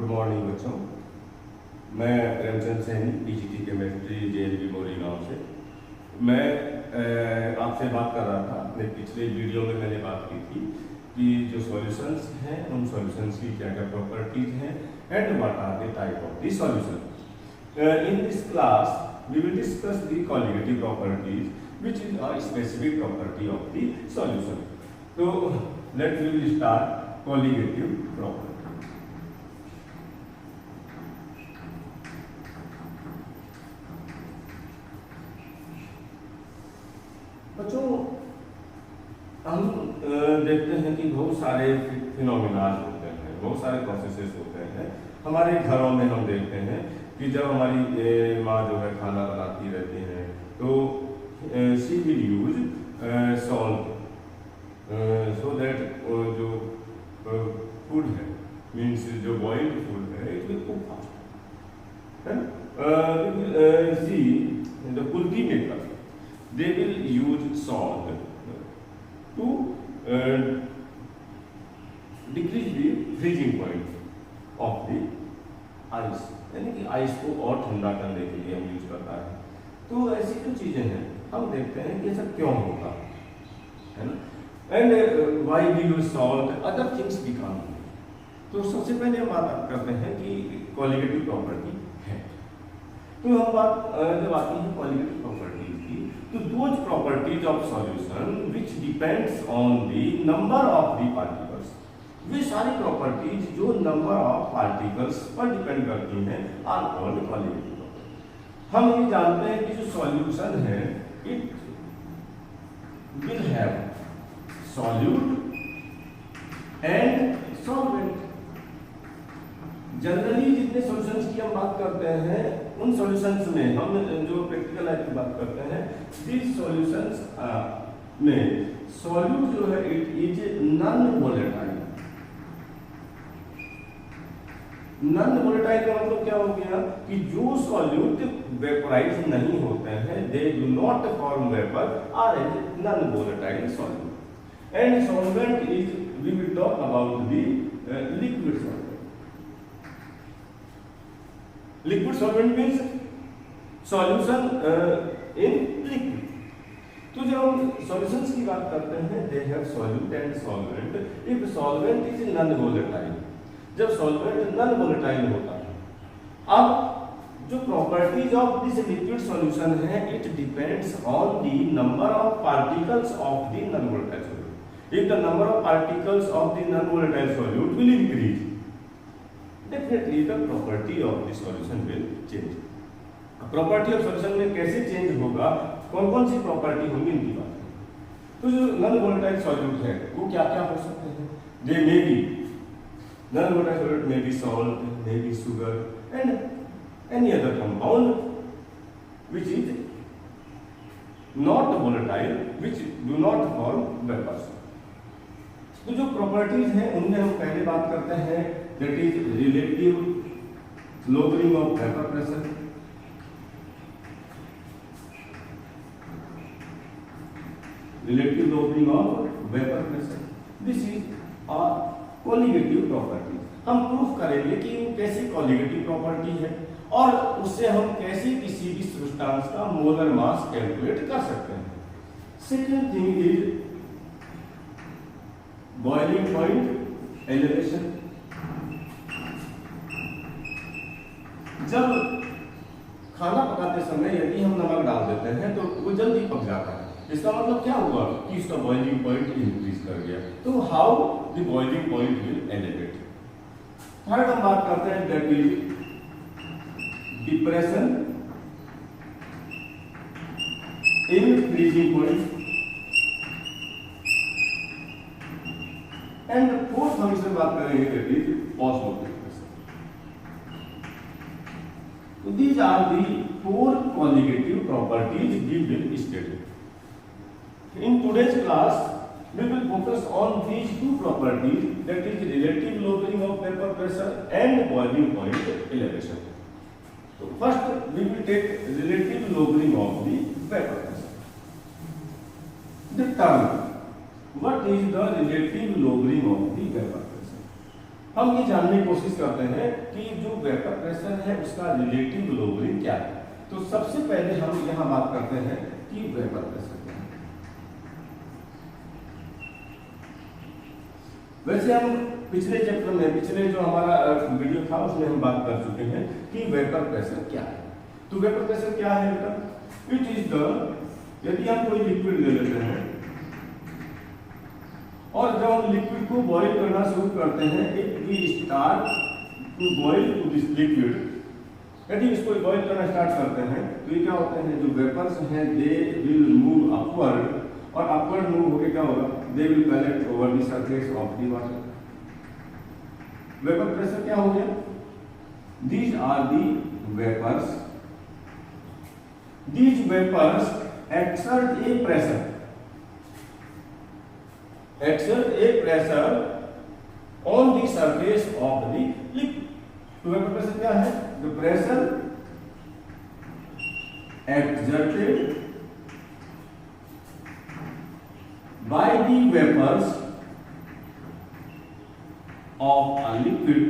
Good morning बच्चों। मैं Premchand Saini, PGT chemistry, जेएलवी मोरी गाँव से। मैं आपसे बात कर रहा था। अपने पिछले वीडियो में मैंने बात की थी कि जो सॉल्यूशंस हैं उन सॉल्यूशंस की क्या क्या प्रॉपर्टीज हैं and what are the type of the solution. In this class we will discuss the colligative properties which is a specific property of the solution. So let we will start colligative property. बच्चों हम देखते हैं कि बहुत सारे phenomena होते हैं, बहुत सारे प्रोसेसेस होते हैं। हमारे घरों में हम देखते हैं कि जब हमारी माँ जो है खाना बनाती रहती है तो she will use salt so that जो food है means जो boiled food है it will cook fast है ना। see the kulfi maker they will use salt to decrease the freezing point of the ice, यानी कि आइस को और ठंडा करने के लिए हम यूज करता है। तो ऐसी जो चीजें हैं हम देखते हैं कि ऐसा क्यों होगा, है ना। And why we use salt, other things भी काम। तो सबसे पहले हम बात करते हैं कि कॉलिगेटिव प्रॉपर्टी है। तो हम बात जब आती है कॉलिगेटिव प्रॉपर्टीज की, तो those properties of solution which depends on the number of the particles, वे सारी प्रॉपर्टीज जो नंबर ऑफ पार्टिकल्स पर डिपेंड करती हैं आर कॉल्ड कॉलिगेटिव। हम ये जानते हैं कि जो सॉल्यूशन है it will have solute and solvent. Generally जितने सॉल्यूशंस की हम बात करते हैं उन सॉल्यूशंस में हम जो प्रैक्टिकल लाइफ की बात करते हैं दिस सॉल्यूशंस में सॉल्यूट जो है it is non volatile. Non volatile का मतलब क्या हो गया कि जो सॉल्यूट वेपोराइज नहीं होते हैं they do not form vapour are as non volatile solute. And solvent is we will talk about the liquid solvent. Liquid solvent means solution in liquid. तो जब हम सॉल्यूशंस की बात करते हैं they have solute and solvent. If solvent is non volatile, जब solvent non volatile होता है, अब जो properties of this liquid solution है it depends on the number of particles of the non volatile solute. If the number of particles of the non volatile solute will increase, definitely the property of the solution will change. Property of solution में कैसे change होगा, कौन कौन सी property होंगी इनकी बात करें। तो जो नॉन वोलेटाइल सॉल्यूट है वो क्या क्या हो सकते हैं। They may be non-volatile solute may be salt, may be sugar and any other compound which is not volatile, which do not form vapors. तो जो प्रॉपर्टीज हैं उनमें हम पहले बात करते हैं that is relative lowering of vapor pressure, relative lowering of vapor pressure. This is a colligative property. हम प्रूफ करेंगे कि वो कैसी कॉलिगेटिव प्रॉपर्टी है और उससे हम कैसे किसी भी सब्सटेंस का मोलर मास कैलकुलेट कर सकते हैं। Second thing is boiling point elevation. जब खाना पकाते समय यदि हम नमक डाल देते हैं तो वो जल्दी पक जाता है, इसका मतलब क्या हुआ कि इसका बॉइलिंग पॉइंट इंक्रीज कर गया। तो how the boiling point will elevate. Third हम बात करते हैं that is depression in freezing point. And fourth हम इसमें बात करेंगे दैट इज ऑस्मोटिक प्रेशर। तो these are the four colligative properties we will study. In today's class, we will focus on these two properties, that is relative lowering of vapor pressure and boiling point elevation. So first we will take relative lowering of the vapor pressure. The term, what is the relative lowering of the vapor pressure? हम ये जानने की कोशिश करते हैं कि जो vapour pressure है उसका रिलेटिव लोबरिंग क्या है। तो सबसे पहले हम यहाँ बात करते हैं कि वेपर प्रेशर क्या है। वैसे हम पिछले चैप्टर में, पिछले जो हमारा वीडियो था उसमें हम बात कर चुके हैं कि वेपर प्रेशर क्या है। तो वेपर प्रेशर क्या है बेटा? इट इज द, यदि हम कोई लिक्विड ले लेते हैं और जब हम लिक्विड को बॉईल करना शुरू करते हैं, if we start to boil to this liquid, यदि इसको बॉईल करना स्टार्ट करते हैं तो ये क्या होते हैं, जो वेपर्स हैं दे विल मूव अपवर्ड, और अपवर्ड मूव होके क्या होगा, they will collect over the surface of the water. Vapour pressure क्या हो गया? These are the vapours, these vapors exert a pressure on the surface of the liquid। तो vapour pressure क्या है? The pressure exerted by the vapors of a liquid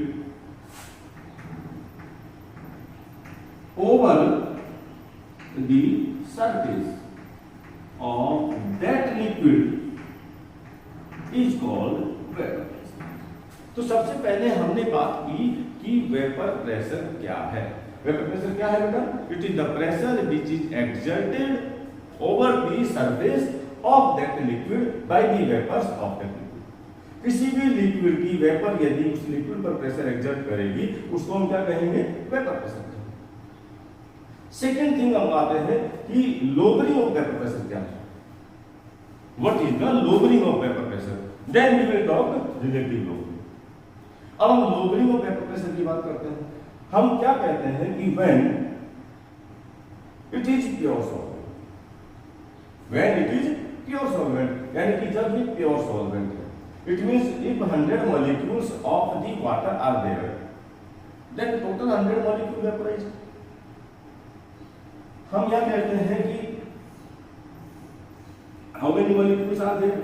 over the surface of that liquid is called vapor pressure। तो सबसे पहले हमने बात की कि वेपर प्रेशर क्या है। वेपर प्रेशर क्या है बेटा? It is the pressure which is exerted over the surface of that liquid by the vapours of that liquid. किसी भी लिक्विड की वेपर यदि उस लिक्विड पर प्रेशर एक्सर्ट करेगी उसको हम क्या कहेंगे? Vapour pressure. सेकेंड थिंग हम आते हैं कि लोबरिंग ऑफ वेपर प्रेशर क्या है। What is the lowering of vapour pressure? Then we will talk relative lowering. अब हम लोबरिंग ऑफ वेपर प्रेशर की बात करते हैं। हम क्या कहते हैं कि when it is pure solvent, when it is pure solvent, यानी कि जब ये प्योर सॉल्वेंट है, it means if 100 molecules of the water are there, then total 100 molecule vaporise. हम क्या कहते हैं कि how many molecules are there?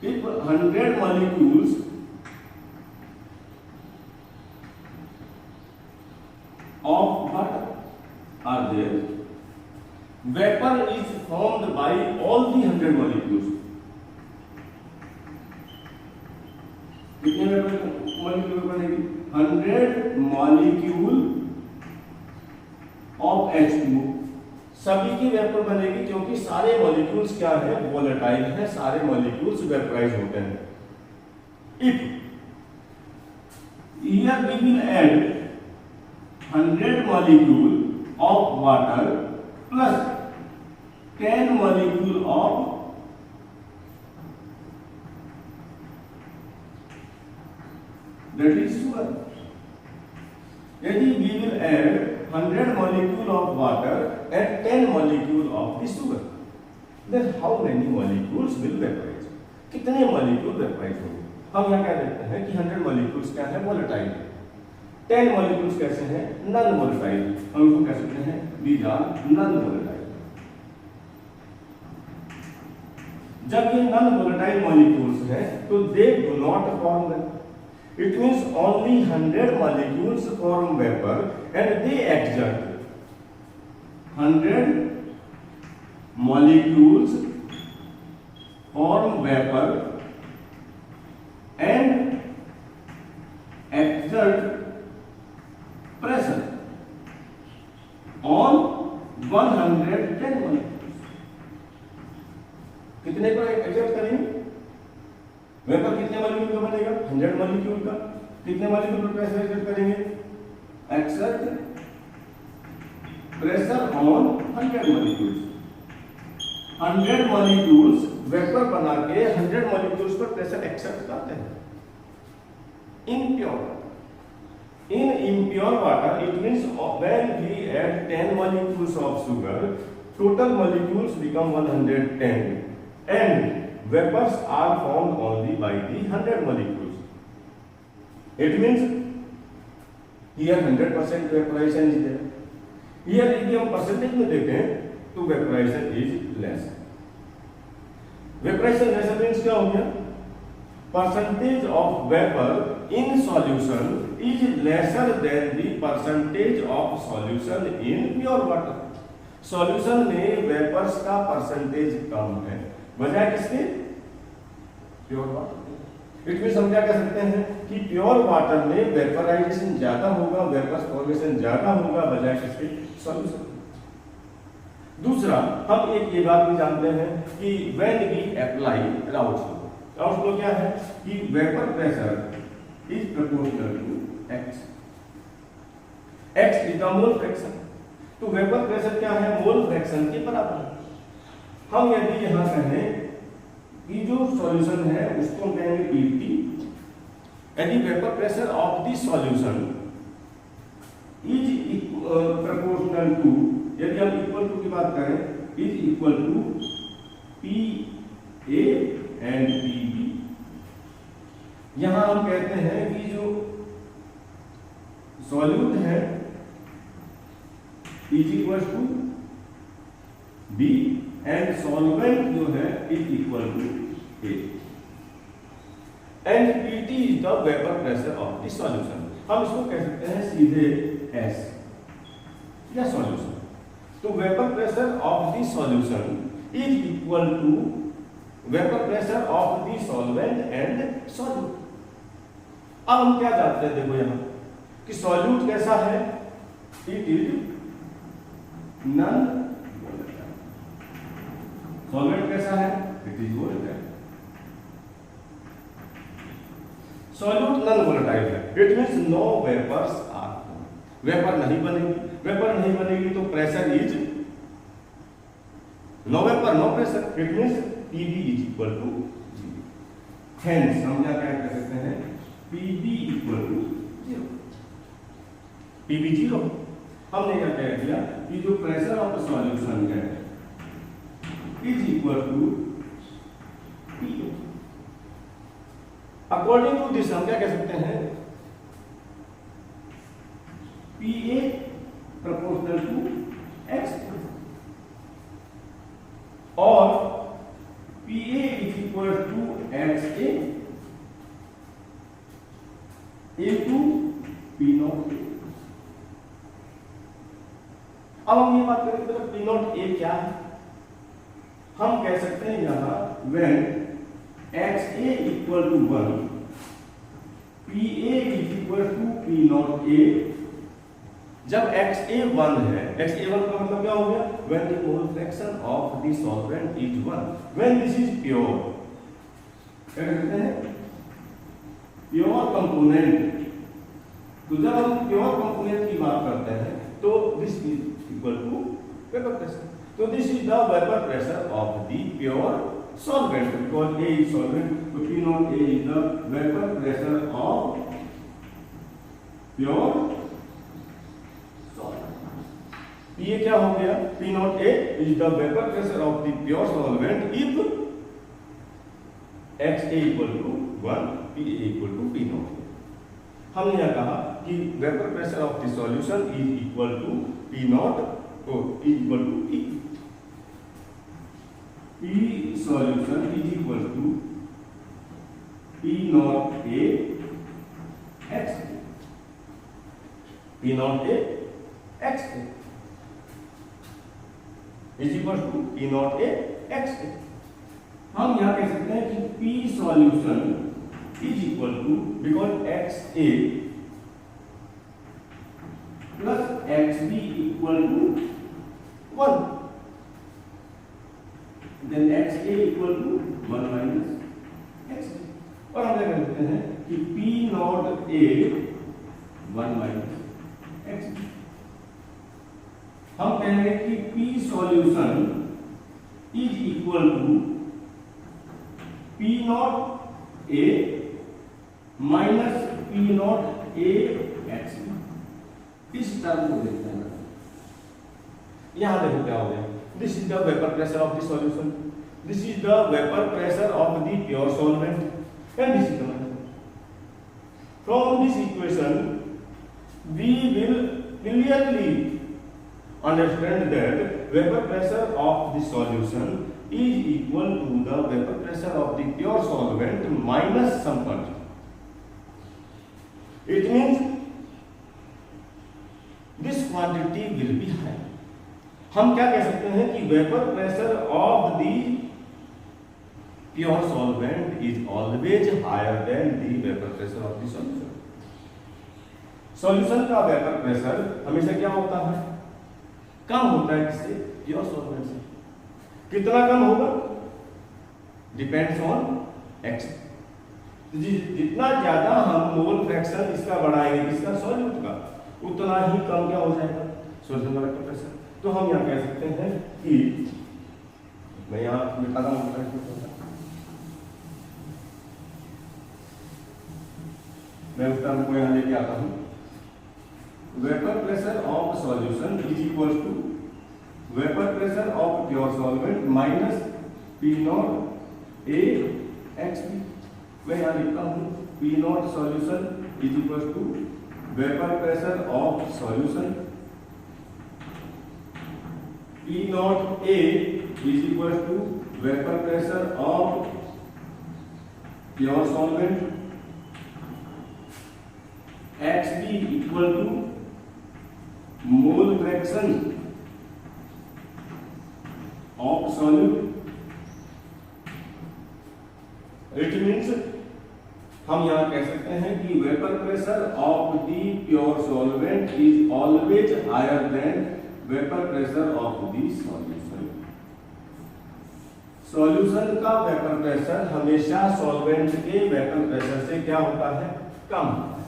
If 100 molecules of water are there, vapor is formed by all the 100 molecules. कितने molecule बनेगी? 100 molecule of H2O, सभी की vapour बनेगी क्योंकि सारे मॉलिक्यूल्स क्या है? वोलेटाइल है, सारे मॉलिक्यूल्स वेपराइज होते हैं। If here we will add 100 molecule of water plus 10 molecule of that is sugar. यदि we will add 100 molecule of water and 10 molecule of the sugar, then how many molecules will vaporize? कितने molecule vaporize होंगे? हम यहाँ क्या देखते हैं कि 100 molecules क्या है? volatile। 10 molecules कैसे हैं? non volatile। हम इनको कह सकते हैं these are non volatile। जब ये non volatile molecules हैं तो they do not form them। It means only 100 molecules form vapor and they exert 100 molecules form vapor and exert pressure on 110 molecules। कितने को एक्सर्ट करेंगे? वेपर कितने molecule का बनेगा? 100 मॉलिक्यूल का। कितने मॉलिक्यूल पर प्रेशर एक्सर्ट करेंगे? Exert pressure on 100 molecules. 100 molecules vapour बना के 100 मॉलिक्यूल्स पर प्रेशर एक्सर्ट करते हैं। In impure water, it means when we add 10 molecules of sugar, total molecules become 110 and vapors are formed only by the 100 molecules। It means here 100% vaporization is there। Here यदि हम percentage में देखें तो vaporization is less। vaporization less means क्या हो गया? percentage of vapor in solution is lesser than the percentage of solution in pure water. Solution में vapours का परसेंटेज कम है, बजाय किसके? Pure water. इट मींस हम क्या कह सकते हैं कि प्योर वाटर में वेपराइजेशन ज्यादा होगा, वेपर्स फॉर्मेशन ज्यादा होगा, बजाय किसके? सॉल्यूशन। दूसरा, हम एक ये बात भी जानते हैं कि when we apply Raoult law क्या है कि vapour pressure is proportional to X. X is the mole fraction. तो वेपर प्रेशर क्या है? मोल फ्रैक्शन के बराबर है। हम यदि यहां कहें कि जो सॉल्यूशन है उसको हम कहेंगे पीटी, यदि vapour pressure of the solution is proportional to, यदि हम इक्वल टू की बात करें, is equal to P A and P B. यहां हम कहते हैं कि जो सॉल्यूट है is equal to B and solvent जो है is equal to A and PT is the vapour pressure of the solution. हम इसको कह सकते हैं सीधे एस या सॉल्यूशन। तो vapour pressure of the solution is equal to vapour pressure of the solvent and solute. अब हम क्या जानते हैं, देखो यहां कि सॉल्यूट कैसा है? It is non volatile. Solvent कैसा है? It is volatile. Solute non volatile है, it means no vapours are formed. Vapour नहीं बनेगी, वेपर नहीं बनेगी तो pressure is no vapour no pressure, it means Pv is equal to zero. Hence हम क्या कह सकते हैं? Pv equal to zero. Pv zero. हमने क्या कह दिया कि जो प्रेशर ऑफ सॉल्यूशन है is equal to P। According to this हम क्या कह सकते हैं? Pa प्रोपोर्शनल टू x और Pa is equal to XA into P not A। अब हम ये बात करें तो P नॉट A क्या है? हम कह सकते हैं यहां when XA equal to 1, Pa is equal to P not A। जब XA 1 है, XA 1 का मतलब क्या हो गया? When the mole fraction of the solvent is 1, when this is pure, क्या कहते हैं? Pure component. तो जब हम प्योर कंपोनेंट की बात करते हैं तो this is equal to vapour pressure. तो this is the vapour pressure of the pure solvent, because A is solvent, so P naught A is the vapor pressure of pure ये क्या हो गया? P not A is the vapor pressure of the pure solvent if XA equal to 1, PA equal to P not. हमने यह कहा कि vapor pressure of the solution is equal to P not is equal to P। P solution is equal to P not A X। P not A X is equal to P not A X। हम यहां कह सकते हैं कि P solution is equal to, because XA plus XB equal to 1, then XA equal to 1 minus XB। और हम क्या कहते हैं कि P not A 1 minus XB। हम कहेंगे कि P solution is equal to P not A minus P not A X। इस टर्म को देखते हैं, यहां देखो क्या हो गया। This is the vapour pressure of the solution, this is the vapour pressure of the pure solvent and this is the from this equation we will clearly understand that vapor pressure of the solution is equal to the vapor pressure of the pure solvent minus some quantity. It means this quantity will be high. हम क्या कह सकते हैं कि vapour pressure of the pure solvent is always higher than the vapour pressure of the solution. Solution का vapour pressure हमेशा क्या होता है? कम होता है. किससे? प्योर सॉल्वेंट से. कितना कम होगा? Depends on x. जितना ज्यादा हम मोल फ्रैक्शन इसका बढ़ाएंगे, किसका? सॉल्यूट का, उतना ही कम क्या हो जाएगा? सॉल्यूशन का वेपर प्रेशर. तो हम यहाँ कह सकते हैं कि मैं यहाँ मिटाता हूँ, मैं उत्तर को यहाँ लेके आता हूँ. Vapour pressure of solution is equal to vapour pressure of pure solvent minus P not A X B. मैं यहाँ लिखता हूँ P not solution is equal to vapour pressure of solution. P naught A is equal to vapor pressure of pure solvent. XB equal to mole fraction of solute. It means हम यहाँ कह सकते हैं कि vapour pressure of the pure solvent is always higher than vapour pressure of the solution. Solution का vapour pressure हमेशा solvent के vapour pressure से क्या होता है? कम होता है.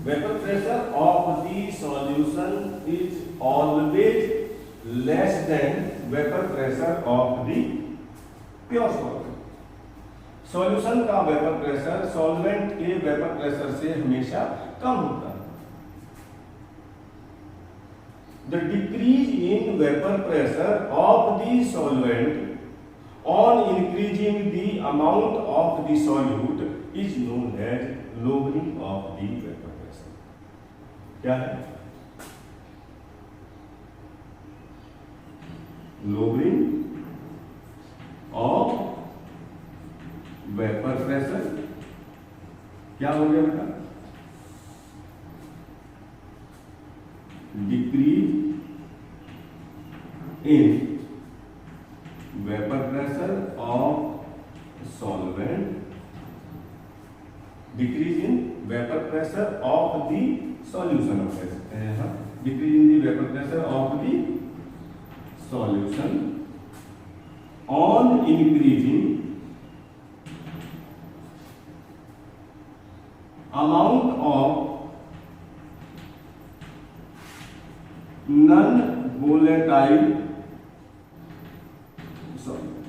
Vapour pressure of the solution is always less than vapour pressure of the pure solvent. Solution का वेपर प्रेशर सॉल्वेंट के वेपर प्रेशर से हमेशा कम होता है. The decrease in vapor pressure of the solvent on increasing the amount of the solute is known as lowering of the vapor pressure. क्या है? Lowering of vapor pressure. क्या हो गया बेटा? Decrease in vapor pressure of solvent, decrease in vapor pressure of the solution. Decrease in the vapor pressure of the solution on increasing amount of non-volatile solute.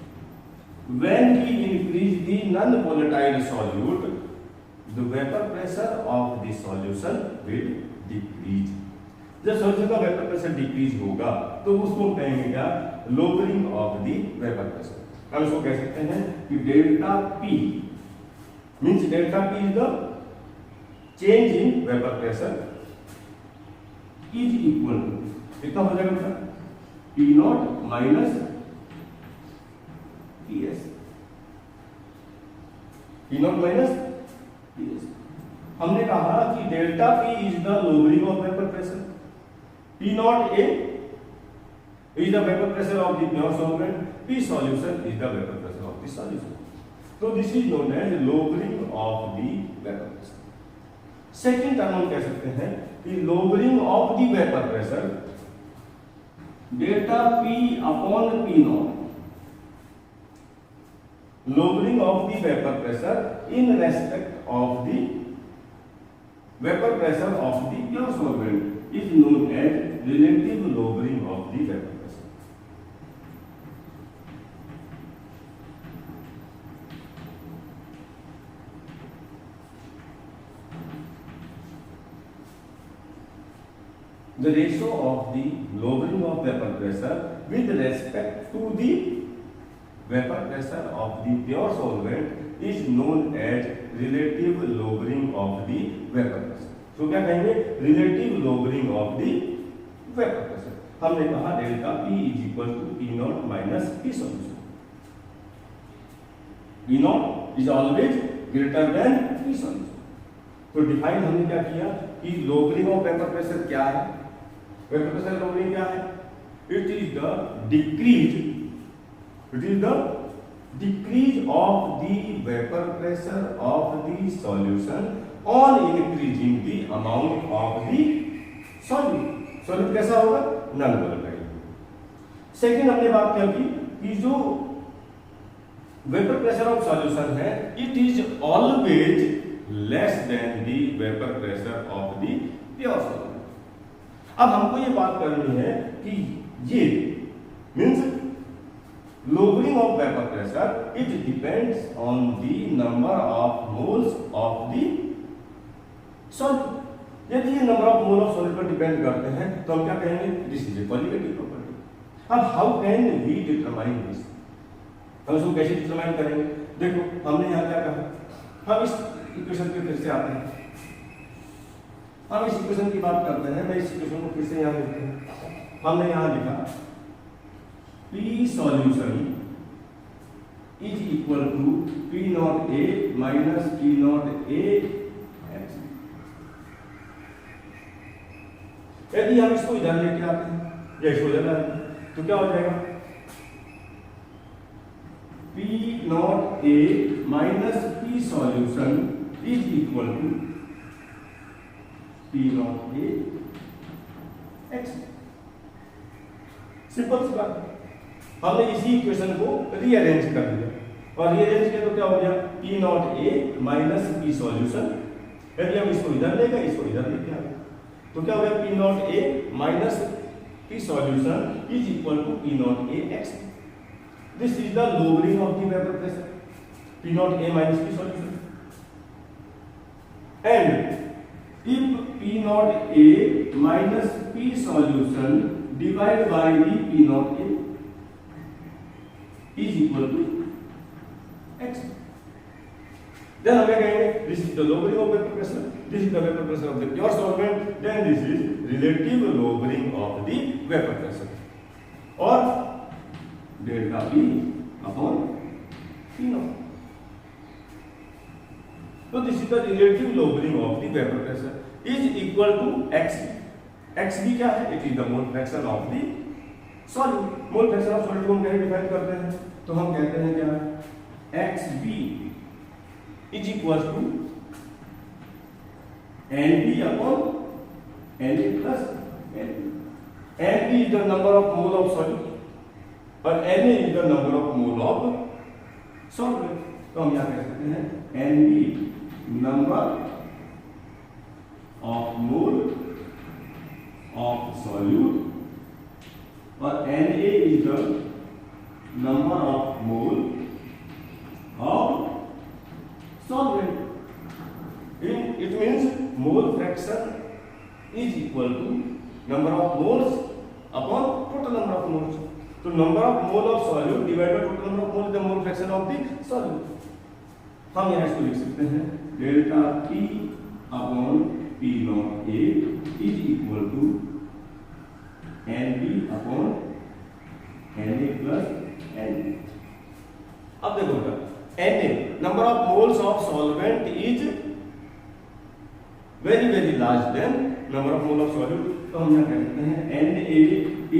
When we increase the non-volatile solute, the vapor pressure of the solution will decrease. जब solution का vapour pressure decrease होगा तो उसको हम कहेंगे क्या? Lowering of the vapour pressure. हम इसको कह सकते हैं कि delta P means delta P is the change in vapour pressure is equal to कितना हो जाएगा बेटा? P naught minus P S. P naught minus P S. हमने कहा कि delta P is the lowering of vapour pressure. P not A is the vapour pressure of the pure solvent. P solution is the vapour pressure of the solution. तो this is known as lowering of the vapour pressure. Second term हम कह सकते हैं कि lowering of the vapour pressure delta P upon P naught. Lowering of the vapor pressure in respect of the vapor pressure of the pure solvent is known as relative lowering of the vapor pressure. The ratio of the lowering of vapor pressure with respect to the vapor pressure of the pure solvent is known as relative lowering of the vapor pressure. So क्या कहेंगे? Relative lowering of the vapour pressure. हमने कहा delta P is equal to P naught minus P solution. P naught is always greater than P solution. तो define हमने क्या किया कि lowering of vapour pressure क्या है? वेपर प्रेशर लोअरिंग क्या है? It is the decrease of the vapor pressure of the solution on increasing the amount of the solute। solute कैसा होगा? Non volatile. सेकंड हमने बात क्या की कि जो वेपर प्रेशर ऑफ सॉल्यूशन है it is always less then the vapour pressure of the pure solution. अब हमको ये बात करनी है कि ये means lowering of vapor pressure it depends on the number of moles of the solute। यदि ये number of mole of solute पर डिपेंड करते हैं तो हम क्या कहेंगे? This is a qualitative property. अब how can we determine this? हम इसको कैसे डिटरमाइन करेंगे? देखो हमने यहाँ क्या कहा, हम इस इक्वेशन पे फिर से आते हैं, हम इस इक्वेशन की बात करते हैं। मैं इस इक्वेशन को फिर से यहाँ लिखते हैं। हमने यहाँ लिखा P solution is equal to P naught A minus P naught A X। यदि हम इसको इधर लेके आते हैं या इसको इधर लाते हैं तो क्या हो जाएगा? P naught A minus P solution is equal to P naught A X। Simple सी बात। हमने इसी इक्वेशन को रीअरेंज कर दिया और रीअरेंज किया तो क्या हो गया? P not A minus P solution. यदि हम इसको इधर लेगा इसको इधर लेके आ तो क्या हो गया? P not A minus P solution is equal to P not A X। This is the lowering of the vapour pressure P not A minus P solution. And if P not A minus P solution divide by the P not A is equal to X, then हमें कहेंगे this is the lowering of vapor pressure, this is the vapor pressure of the pure solvent, then this is relative lowering of the vapor pressure और delta P upon P naught। तो this is the relative lowering of the vapor pressure is equal to X। X भी क्या है? it is the mole fraction of the solute. Mole fraction of solute को हम कैसे define करते हैं? तो हम कहते हैं क्या? XB is equal to NB upon NA plus NB। NB is the number of mole of solute और NA is the number of mole of solvent. तो हम यहाँ कह सकते हैं NB number of mole of solute और Na is the number of mole of solvent। It means mole fraction is equal to number of moles upon total number of moles। तो number of mole of solute divided by total number of mole is the mole fraction of the solute। हम यहाँ इसको लिख सकते हैं delta P upon P naught A is equal to NB upon Na plus NB। अब देखो Na number of moles of solvent is very very large than number of mole of solute. तो हम यहाँ कह सकते हैं Na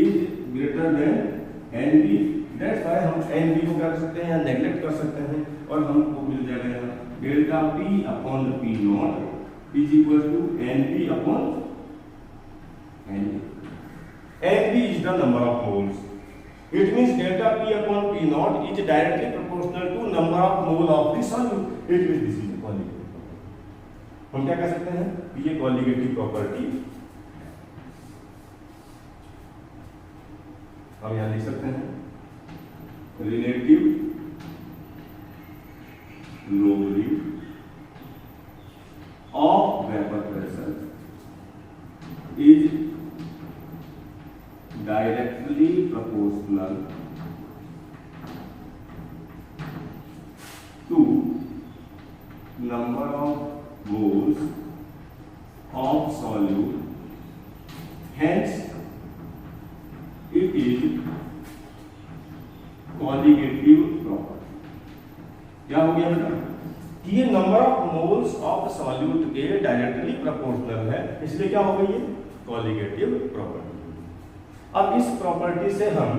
is greater than NB। That's why हम NB को क्या कर सकते हैं या नेग्लेक्ट कर सकते हैं और हमको मिल जाएगा delta P upon P naught is equal to NB upon Na। NB is the number of moles. It means delta P upon P naught is directly proportional to number of mole of the solute. It means this is a colligative property। हम क्या कह सकते हैं? ये colligative property हम यहाँ लिख सकते हैं relative lowering of vapor pressure is directly proportional to number of moles of solute, hence it is colligative property. क्या हो गया बेटा कि ये number of moles of solute के डायरेक्टली प्रोपोर्शनल है, इसलिए क्या हो गई है कॉलिगेटिव प्रॉपर्टी। अब इस प्रॉपर्टी से हम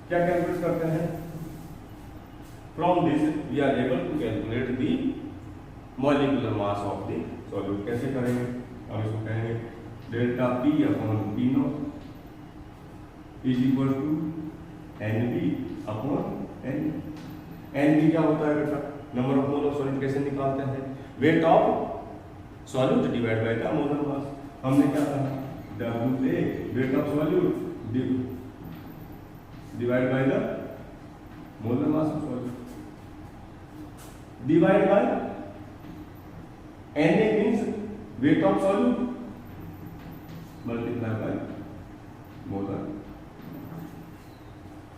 क्या कैलकुलेट करते हैं, from this we are able to calculate the molecular mass of the solute. कैसे करेंगे, हम इसको कहेंगे delta P upon P naught is equal to N B upon N. N B क्या होता है बेटा, number of mole of solute. कैसे निकालते हैं, weight of solute divide by the molar mass. हमने क्या कहा, W A weight of solute divide by the molar mass of solute divide by Na means weight of solute multiply by molar.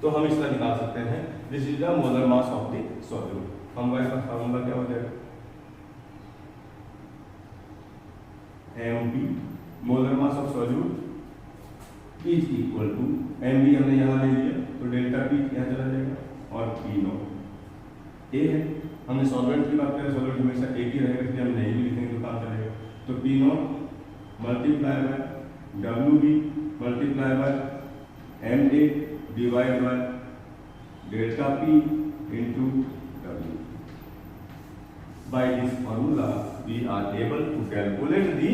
तो हम इसका निकाल सकते हैं, this is the molar mass of the solute. हमारे पास फार्मूला क्या हो जाएगा, mb molar mass of solute is equal to mb हमने यहां ले लिया तो डेल्टा p यहां चला जाएगा और p नॉट a है। हमने सॉल्वेंट की बात करें, सॉल्वेंट हमेशा एक ही रहेगा, इसलिए हम नहीं भी लिखेंगे तो काम चलेगा। तो p not multiply by wb multiply by ma divide by delta p into w। By this formula we are able to calculate the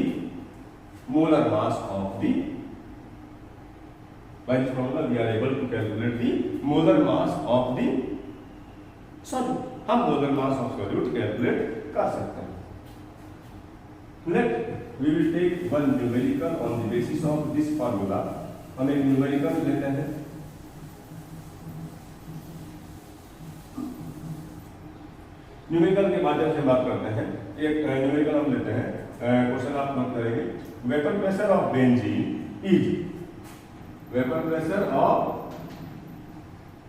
molar mass of the molar mass of the solute। हम molar mass of solute calculate कर सकते हैं। Let we will take one numerical on the basis of this formula। हम एक numerical लेते हैं, numerical के माध्यम से बात करते हैं। एक न्यूमेरिकल हम लेते हैं, क्वेश्चन आप नोट करेंगे, vapour pressure of benzene is, vapour pressure of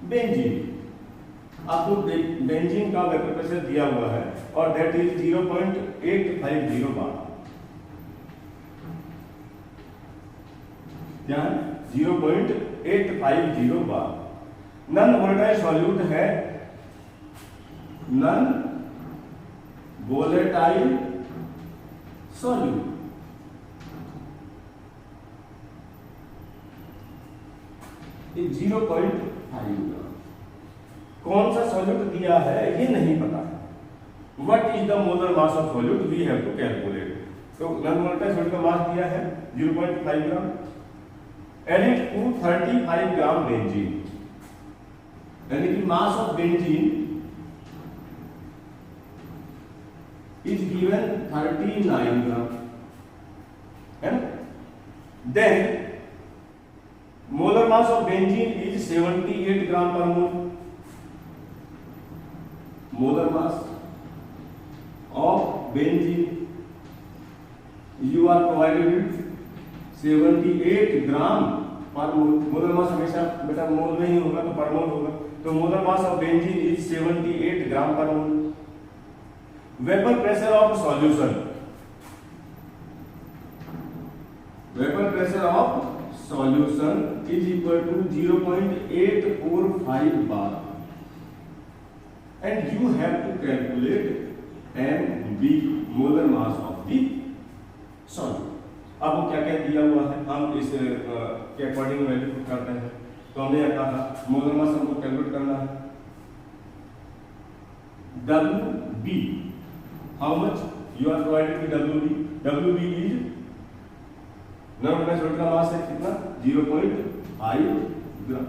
benzene, आपको बेंजीन का वेपर प्रेशर दिया हुआ है और दैट इज 0.850 बार। क्या 0.850 बार। नॉन वोलेटाइल सॉल्यूट है, non volatile solute is 0.5 gram. कौन सा सॉल्यूट दिया है ये नहीं पता है। What is the molar mass of solute we have to calculate. तो नॉन वोलेटाइल सॉल्यूट का मास दिया है 0.5 gram, add it to 35 gram benzene, यानी कि mass of benzene is given 39 gram, है ना। Then molar mass of benzene is 78 gram per mole। Molar mass of benzene you are provided with 78 gram per mole। molar mass हमेशा बेटा मोल में ही होगा तो पर मोल होगा, तो molar mass of benzene is 78 gram per mole। Vapour pressure of solution, vapour pressure of solution is equal to 0.845 bar and you have to calculate mb molar mass of the solute. अब क्या क्या दिया हुआ है, हम इस के according value put करते हैं। तो हमने कहा था मोलर मास हमको कैलकुलेट करना है, WB how much you are provided with WB, WB is non volatile का मास है कितना 0.5 ग्राम,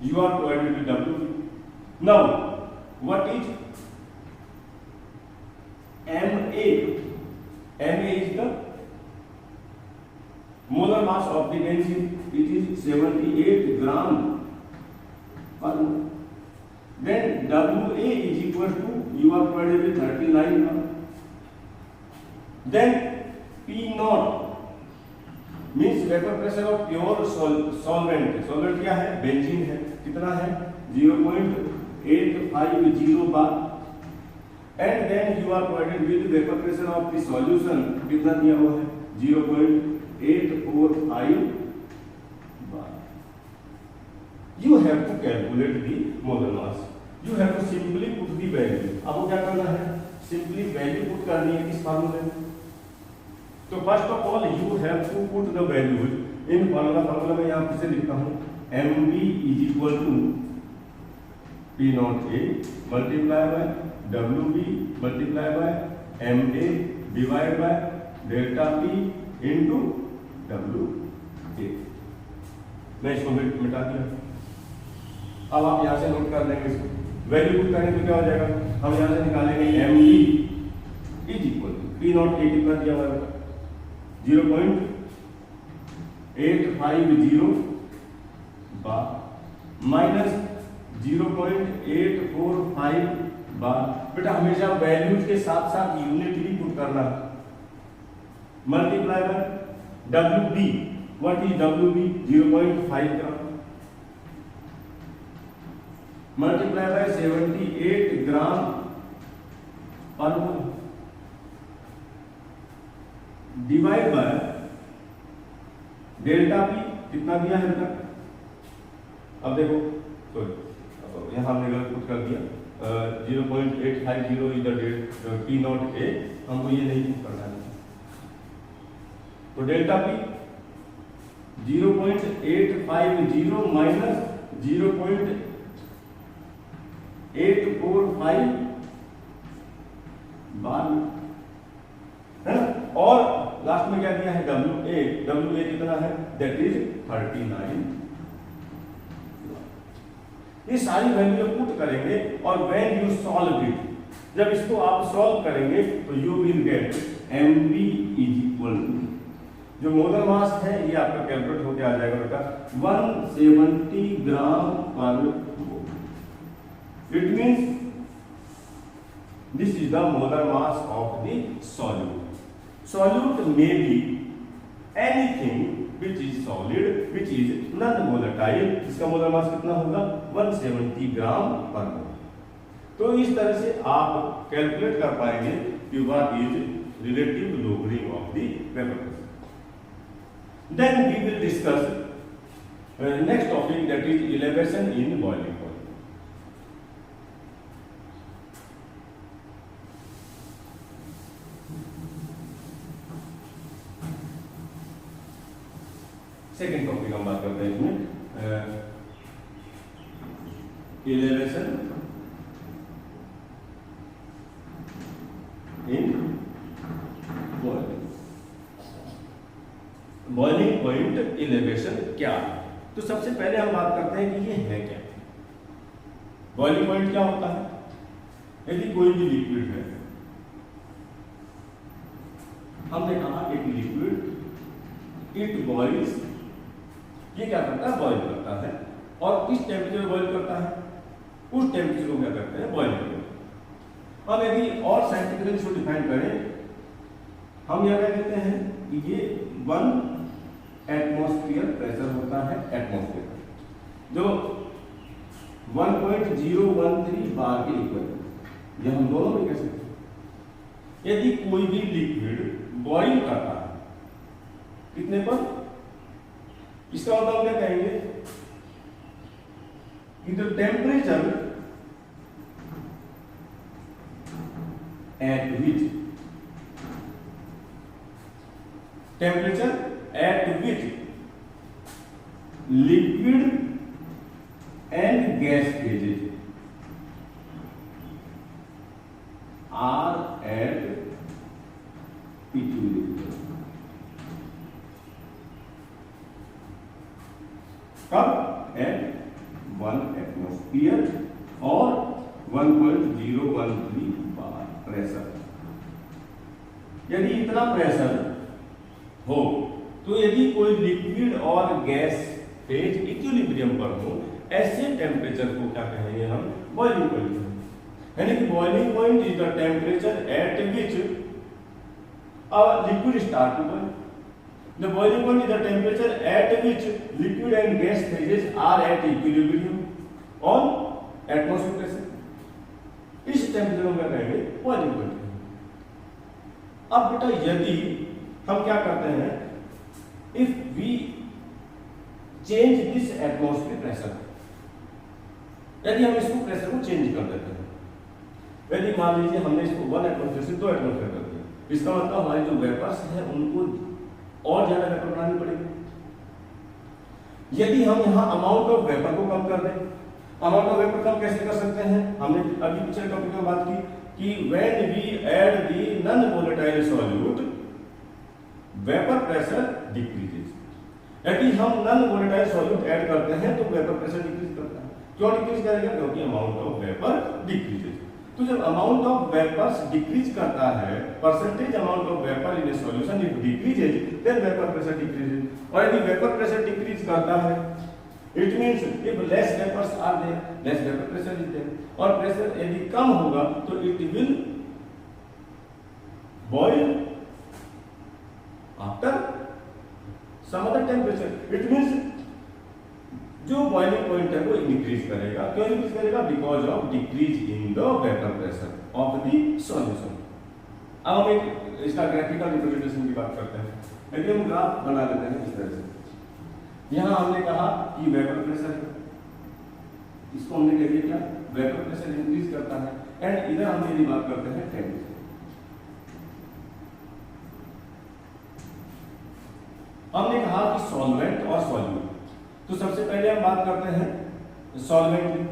you are provided with WB। now what is MA, MA is the molar mass of the benzene, it is 78 gram per mole। then WA is equal to you are provided with 39 gram, then P naught means vapour pressure of pure solvent, solvent क्या है benzene है, कितना है 0.850 bar and then you are provided with vapour pressure of the solution, कितना दिया हुआ है 0.845 बार। you have to calculate the molar mass. You have to simply put the value. आपको क्या करना है? Simply value put करनी है किस फार्मूले में? तो first of all you have to put the values in formula में यहाँ फिर से लिखता हूँ mb is equal to p naught a multiply by wb multiply by ma divided by delta p into w a। मैं इसको मिटा दिया। अब आप यहाँ से नोट कर लेंगे इसको, वैल्यू पुट करेंगे तो क्या हो जाएगा, हम यहाँ से निकालेंगे M B is equal to P not A कितना दिया हमारे 0.850 बार माइनस 0.845 बार। बेटा हमेशा वैल्यूज के साथ साथ यूनिट भी पुट करना। Multiply by W B, what is W B 0.5 gram multiply by 78 gram per mole divide by delta P कितना दिया है बेटा। अब देखो सॉरी यहाँ हमने गलत कुछ कर दिया 0.850 is the P not a, हमको ये नहीं पुट करना है। तो डेल्टा पी 0.850 माइनस 0.845 बार है ना। और लास्ट में क्या दिया है डब्ल्यू ए कितना है दैट इज 39। ये सारी वैल्यू पुट करेंगे और व्हेन यू सॉल्व इट, जब इसको आप सॉल्व करेंगे तो you will get M B is equal to जो मोलर मास है ये आपका कैलकुलेट होकर आ जाएगा बेटा 170 gram per mole. It means this is the molar mass of the solute. Solute may be anything which is solid which is non volatile, इसका molar mass कितना होगा 170 ग्राम पर मोल। तो इस तरह से आप कैलकुलेट कर पाएंगे कि what is relative lowering of the vapour pressure. Then we will discuss next topic, that is elevation in boiling point. Second topic हम बात करते हैं इसमें elevation in boiling। Boiling point elevation क्या है? तो सबसे पहले हम बात करते हैं कि ये है क्या। बॉइलिंग पॉइंट क्या होता है? यदि कोई भी लिक्विड है, हमने कहा एक लिक्विड इट बॉइल्स, ये क्या करता है बॉइल करता है। और किस टेम्परेचर बॉइल करता है? उस टेम्परेचर को क्या करते हैं बॉइलिंग पॉइंट। अब यदि और साइंटिफिकली इसको डिफाइन करें, हम यह क्या कहते हैं कि ये 1 एटमॉस्फेयर प्रेशर होता है। एटमॉस्फेयर जो 1.013 बार के इक्वल है, यह हम दोनों में कह सकते हैं। यदि कोई भी लिक्विड बॉइल करता है कितने पर, इसका मतलब क्या कहेंगे कि the temperature at which liquid and gas phases are at equilibrium। कब? at 1 एटमॉस्फेयर और 1.013 बार प्रेशर। यदि इतना प्रेशर हो तो यदि कोई लिक्विड और गैस फेज इक्विलिब्रियम पर हो, ऐसे टेम्परेचर को क्या कहेंगे हम बॉइलिंग पॉइंट। यानी कि boiling point is the temperature at which a liquid start to boil. The boiling point is the temperature at which liquid and gas phases are at equilibrium on atmospheric pressure. इस temperature को क्या कहेंगे boiling point. अब बेटा यदि हम क्या करते हैं, if we change this atmospheric pressure, यदि हम इसको प्रेशर को चेंज कर देते हैं, यदि मान लीजिए हमने इसको 1 एटमॉस्फेयर से 2 एटमॉस्फेयर कर दिया, इसका मतलब हमारी जो वेपर्स है उनको और ज्यादा वेपर बनानी पड़ेगी। यदि हम यहाँ अमाउंट ऑफ वेपर को कम कर दें, अमाउंट ऑफ वेपर कम कैसे कर सकते हैं, हमने अभी पिछले टॉपिक में बात की कि when we add the non volatile solute vapour pressure decreases. यदि हम नॉन वोलेटाइल सॉल्यूट ऐड करते हैं तो वेपर प्रेशर डिक्रीज करता है। क्यों डिक्रीज करेगा? क्योंकि अमाउंट ऑफ वेपर डिक्रीजेस। तो जब अमाउंट ऑफ वेपर्स डिक्रीज करता है, percentage amount of vapour in a solution if decreases then vapour pressure decreases. और यदि वेपर प्रेशर डिक्रीज करता है, it means if less vapours are there, less vapour pressure is there. और pressure यदि कम होगा तो it will boil after some other temperature. It means जो बॉइलिंग पॉइंट है वो इंक्रीज करेगा। क्यों इंक्रीज करेगा? Because of decrease in the vapour pressure of the solution. अब हम एक इसका ग्राफिकल रिप्रेजेंटेशन की बात करते हैं। यदि हम ग्राफ बना लेते हैं इस तरह से, यहां हमने कहा कि वेपर प्रेशर है, इसको हमने कह दिया क्या? वेपर प्रेशर इंक्रीज करता है। एंड इधर हम यदि बात करते हैं टेम्परेचर, हमने कहा कि सॉल्वेंट और सॉल्यूट। तो सबसे पहले हम बात करते हैं सॉल्वेंट की।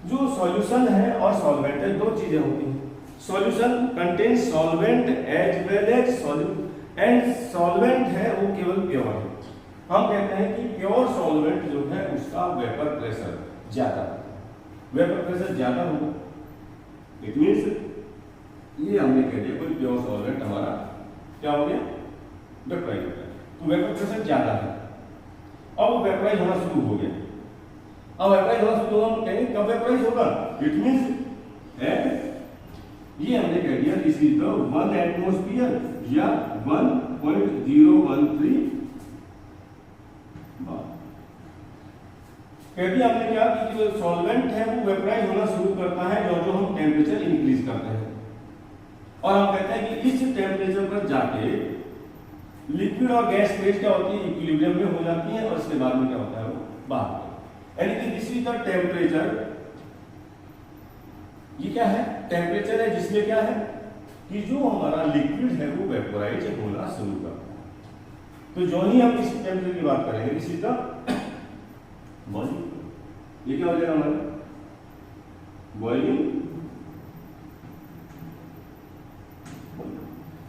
जो सॉल्यूशन है और सॉल्वेंट है, दो चीजें होती हैं। Solution contains solvent as well as solute, and solvent है वो केवल प्योर है। हम कहते हैं कि प्योर सॉल्वेंट जो है उसका वेपर प्रेशर ज्यादा, वेपर प्रेशर ज्यादा होगा। इट मींस ये हमने कह दिया कोई प्योर सॉल्वेंट हमारा क्या हो गया? वेपराइज हो गया। तो वेपर प्रेशर ज्यादा है, अब वेपराइज होना शुरू हो गया। अब वेपराइज होना शुरू होगा, हम कहेंगे कब वेपराइज होगा? इट मींस एट, ये हमने कह दिया दिस इज द 1 एटमॉस्फेयर या 1.013 बार। कह दिया हमने क्या कि जो सॉल्वेंट है वो वेपराइज होना शुरू करता है जो हम टेम्परेचर इंक्रीज करते हैं। और हम कहते हैं कि इस टेम्परेचर पर जाके लिक्विड और गैस फेज क्या होती है? इक्विलिब्रियम में हो जाती है, और इसके बाद में क्या होता है? वो बाहर। यानी कि दिस इज द टेम्परेचर। ये क्या है? टेम्परेचर है जिसमें क्या है कि जो हमारा लिक्विड है वो वेपोराइज होना शुरू करता है। तो जो ही हम इस टेम्परेचर की बात करेंगे, दिस इज द बॉइलिंग। ये क्या हो जाएगा हमारा? बॉइलिंग।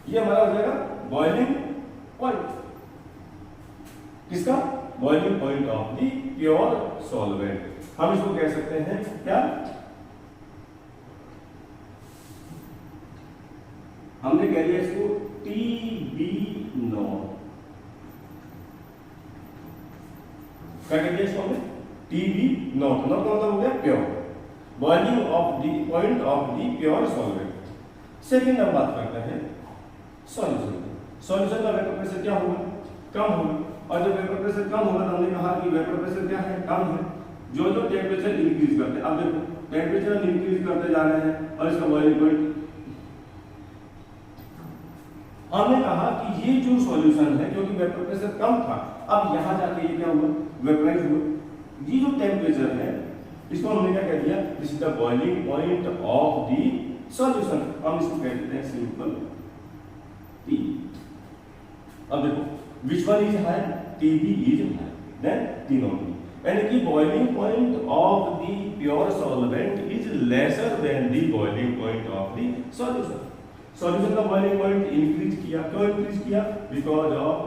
ये हमारा हो जाएगा बॉइलिंग पॉइंट। किसका? Boiling point of the pure solvent. हम इसको कह सकते हैं क्या? हमने कह दिया इसको TB0। क्या कह दिया इसको हमने? TB0। नॉट का मतलब हो गया pure, boiling of the point of the pure solvent. Second हम बात करते हैं सॉल्यूशन। सॉल्यूशन का वेपर प्रेशर क्या होगा? कम होगा। और जब वेपर प्रेशर कम होगा तो हमने कहा कि वेपर प्रेशर क्या है? कम है। जो जो टेम्परेचर इंक्रीज करते हैं, अब देखो टेम्परेचर हम इंक्रीज करते जा रहे हैं और इसका बॉइलिंग पॉइंट, हमने कहा कि ये जो सॉल्यूशन है क्योंकि वेपर प्रेशर कम था, अब यहां जाके ये क्या हुआ? वेपराइज हुआ। ये जो टेम्परेचर है इसको हमने क्या कह दिया? This is the boiling point of the solution. हम इसको कह देते हैं सिंपल T। अब देखो which one is higher? TB is higher than T0। यानी कि boiling point of the pure solvent is lesser than the boiling point of the solution. Solution का बॉइलिंग पॉइंट इंक्रीज किया। क्यों इंक्रीज किया? Because of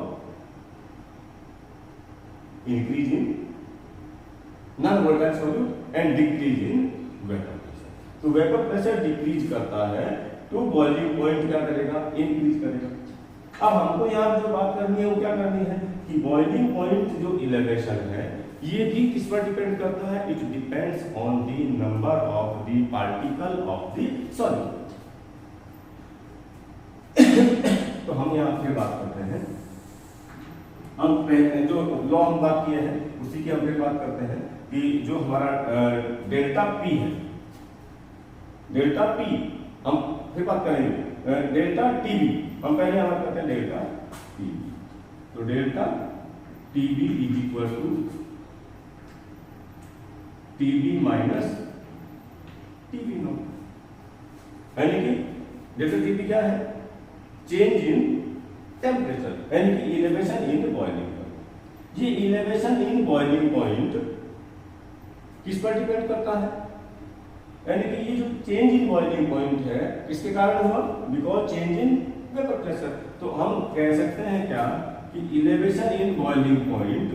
increase in non volatile solute and decrease in vapour pressure. तो vapour pressure decrease करता है तो boiling point क्या करेगा? इंक्रीज करेगा। अब हमको यहाँ जो बात करनी है वो क्या करनी है कि बॉइलिंग पॉइंट जो इलेवेशन है ये भी किस पर डिपेंड करता है? It depends on the number of the particle of the solute. तो हम यहाँ फिर बात करते हैं, हम जो लॉ हम बात किए हैं उसी की हम फिर बात करते हैं कि जो हमारा डेल्टा पी है, डेल्टा पी हम फिर बात करेंगे, डेल्टा टीबी हम पहले हम बात करते हैं डेल्टा टीबी। तो delta TB is equal to TB minus TB naught, यानी कि डेल्टा TB क्या है? चेंज इन टेम्परेचर, यानी कि इलेवेशन इन बॉइलिंग पॉइंट। ये इलेवेशन इन बॉइलिंग पॉइंट किस पर डिपेंड करता है? यानी कि ये जो चेंज इन बॉइलिंग पॉइंट है किसके कारण हुआ? Because change in vapour pressure. तो हम कह सकते हैं क्या कि elevation in boiling point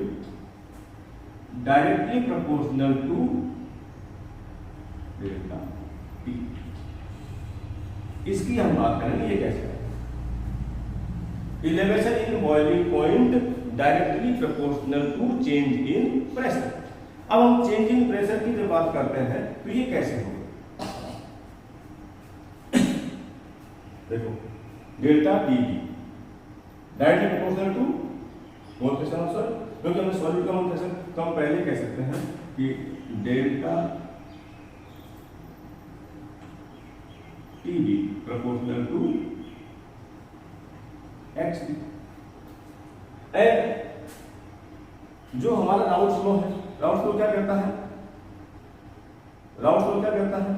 directly proportional to delta T। इसकी हम बात करेंगे, ये कैसे? Elevation in boiling point directly proportional to change in pressure. अब हम चेंज इन प्रेशर की जब बात करते हैं तो ये कैसे होगा? देखो, delta TB directly proportional to mole fraction of solute, क्योंकि हमने सॉल्यूट का मोल फ्रैक्शन, तो हम पहले कह सकते हैं कि delta TB proportional to XB। And जो हमारा राउल्ट फ्लो है, राउल्ट फ्लो क्या करता है? राउल्ट फ्लो क्या करता है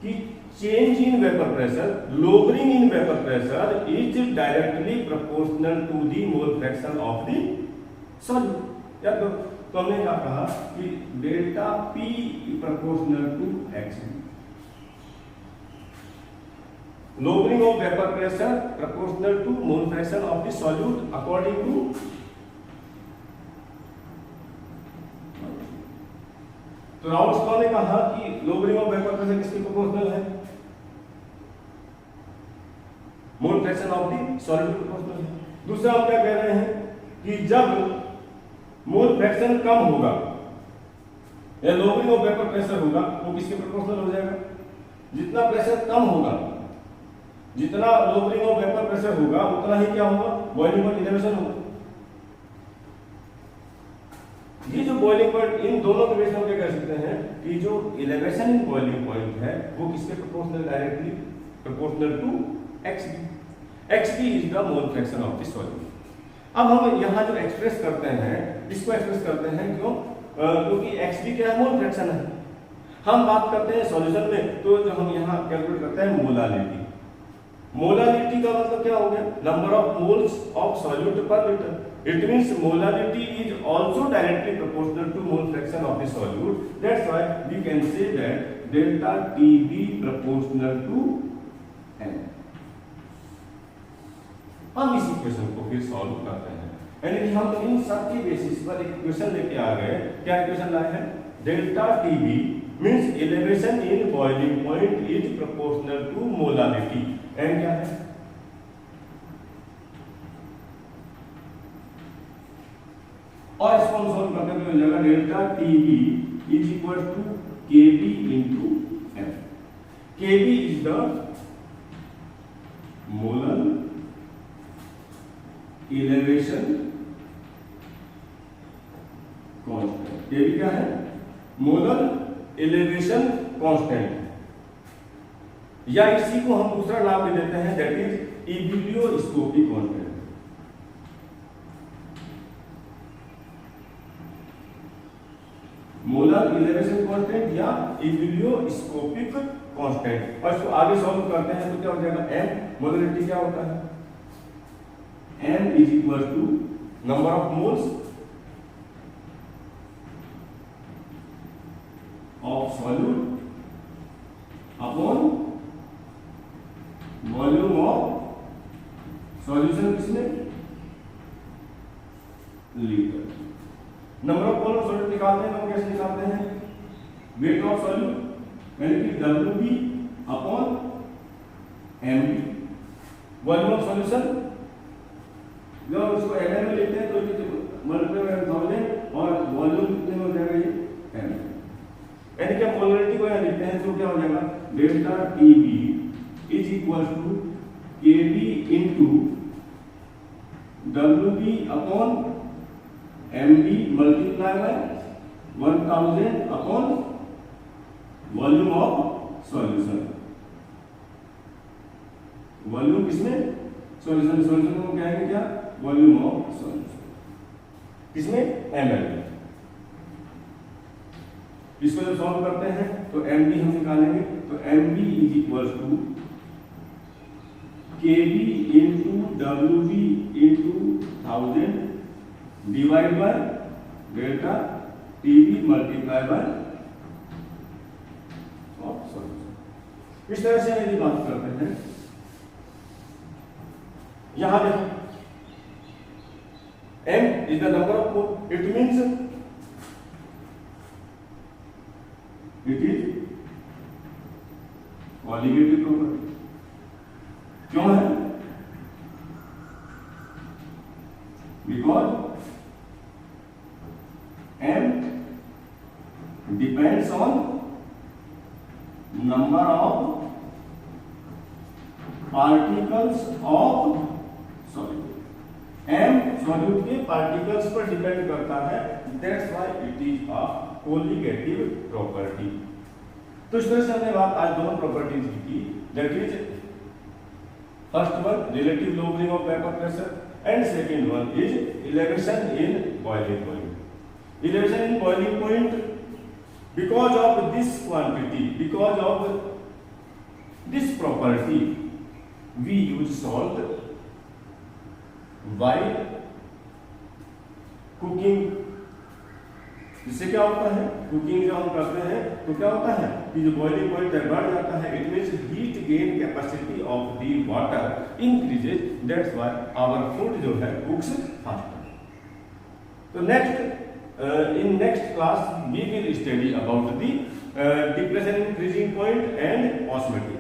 कि change in vapour pressure, lowering in vapour pressure is directly proportional to the mole fraction of the solute. या तो हमने क्या कहा कि delta P proportional to XB, lowering of vapor pressure proportional to mole fraction of the solute according to तो Raoult law ने कहा कि lowering of vapor pressure किसके प्रोपोर्शनल है? मोल fraction of the solute proportional है। दूसरा हम क्या कह रहे हैं कि जब मोल फ्रैक्शन कम होगा या lowering of vapor pressure होगा वो किसके प्रोपोर्शनल हो जाएगा? जितना प्रेशर कम होगा, जितना लोअरिंग ऑफ वेपर प्रेशर होगा उतना ही क्या होगा? बॉइलिंग पॉइंट इलेवेशन होगा। ये जो बॉइलिंग पॉइंट, इन दोनों के बेस में क्या कह सकते हैं कि जो इलेवेशन इन बॉइलिंग पॉइंट है वो किसके proportional? Directly proportional to XB। XB is the mole fraction of the solute. अब हम यहां जो एक्सप्रेस करते हैं इसको एक्सप्रेस करते हैं क्यों? क्योंकि XB क्या है? मोल फ्रैक्शन है। हम बात करते हैं सॉल्यूशन में तो जो हम यहां कैलकुलेट करते हैं मोलालिटी। मोलालिटी का मतलब क्या हो गया? Number of moles of solute पर litre. It means molality is also directly proportional to mole fraction of the solute. That's why we can say that delta TB proportional to N। हम इस equation को फिर solve करते हैं, यानी कि हम इन सब के बेसिस पर एक इक्वेशन लेके आ गए। क्या इक्वेशन लाए हैं? Delta TB means elevation in boiling point is proportional to molality. And क्या है? और इसको हम सॉल्व करते हुए मिल जाएगा delta TB is equal to KB into F। KB is the molar elevation constant. KB क्या है? मोलर एलिवेशन कांस्टेंट, या इसी को हम दूसरा नाम दे देते हैं that is ebullioscopic constant. Molar elevation constant या इबिलियोस्कोपिक कांस्टेंट। और इसको आगे सॉल्व करते हैं तो क्या हो जाएगा? m मोलरिटी क्या होता है? m is equal to number of moles of solute upon volume of solution किसमें? Litre. Number of mole of solute निकालते हैं तो कैसे निकालते हैं? वेट ऑफ सॉल्यूट यानी कि WB upon MB। Volume of solution जब उसको ml में लिखते हैं तो मल्टीप्लाई बाय 1000 और वॉल्यूम कितने में हो जाएगा? ये m। यानी कि मोलरिटी को यहां लिखते हैं तो क्या हो जाएगा? Delta TB is equal to KB into WB upon MB multiply by 1000 upon volume of solution. Volume किसमें? सॉल्यूशन। सॉल्यूशन को क्या है? क्या? वॉल्यूम ऑफ सॉल्यूशन किसमें? ml। इसको जब सॉल्व करते हैं तो एम बी हम निकालेंगे, तो M B is equal to K B into W B into 1000 divide by delta T B multiply by solution. इस तरह से यदि बात करते हैं, यहां देखो m is the number of pole, it means it is colligative property। क्यों है? Because m depends on number of particles of solute। m solute के particles पर डिपेंड करता है, that's why it is a colligative property। तो इस तरह से हमने बात आज दोनों प्रॉपर्टीज की, that is first one relative lowering of vapor pressure and second one is elevation in boiling point। elevation in boiling point, because of this quantity, because of this property, we use salt while cooking। इससे क्या होता है, cooking जब हम करते हैं तो क्या होता है कि जो बॉइलिंग पॉइंट बढ़ जाता है, it means heat gain capacity of the water increases, that's why our food जो है कुक्स फास्टर। तो in next class we will study about the depression in freezing point and osmotic।